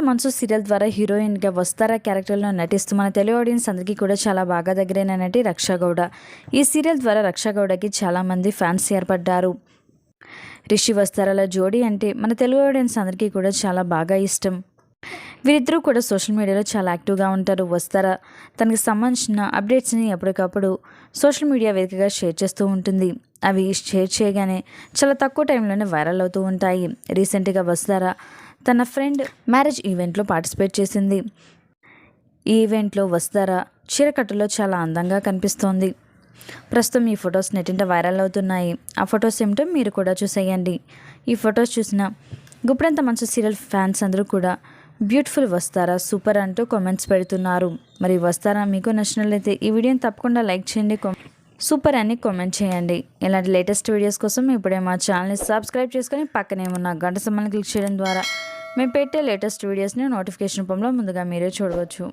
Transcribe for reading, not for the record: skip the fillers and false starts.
మనసు సీరియల్ ద్వారా హీరోయిన్గా వస్తారా క్యారెక్టర్లో నటిస్తూ మన తెలుగు ఆడియన్స్ అందరికీ కూడా చాలా బాగా దగ్గరైన నటి రక్షా గౌడ. ఈ సీరియల్ ద్వారా రక్షా గౌడకి చాలామంది ఫ్యాన్స్ ఏర్పడ్డారు. రిషి వస్తారాల జోడీ అంటే మన తెలుగు ఆడియన్స్ అందరికీ కూడా చాలా బాగా ఇష్టం. వీరిద్దరూ కూడా సోషల్ మీడియాలో చాలా యాక్టివ్గా ఉంటారు. వస్తారా తనకి సంబంధించిన అప్డేట్స్ని ఎప్పటికప్పుడు సోషల్ మీడియా వేదికగా షేర్ చేస్తూ ఉంటుంది. అవి షేర్ చేయగానే చాలా తక్కువ టైంలోనే వైరల్ అవుతూ ఉంటాయి. రీసెంట్గా వస్తారా తన ఫ్రెండ్ మ్యారేజ్ ఈవెంట్లో పార్టిసిపేట్ చేసింది. ఈ ఈవెంట్లో వస్తారా చీరకట్టులో చాలా అందంగా కనిపిస్తోంది. ప్రస్తుతం ఈ ఫొటోస్ నెట్టింట వైరల్ అవుతున్నాయి. ఆ ఫొటోస్ ఏమిటో మీరు కూడా చూసేయండి. ఈ ఫొటోస్ చూసిన గుప్పెడంత మనసు సీరియల్ ఫ్యాన్స్ అందరూ కూడా బ్యూటిఫుల్ వస్తారా, సూపర్ అంటూ కామెంట్స్ పెడుతున్నారు. మరి వస్తారా మీకు నచ్చినట్లయితే ఈ వీడియోని తప్పకుండా లైక్ చేయండి, సూపర్ అని కామెంట్ చేయండి. ఇలాంటి లేటెస్ట్ వీడియోస్ కోసం ఇప్పుడే మా ఛానల్ని సబ్స్క్రైబ్ చేసుకొని పక్కనే ఉన్న గంట సింబల్ని క్లిక్ చేయడం ద్వారా మేము పెట్టే లేటెస్ట్ వీడియోస్ని నోటిఫికేషన్ రూపంలో ముందుగా మీరే చూడవచ్చు.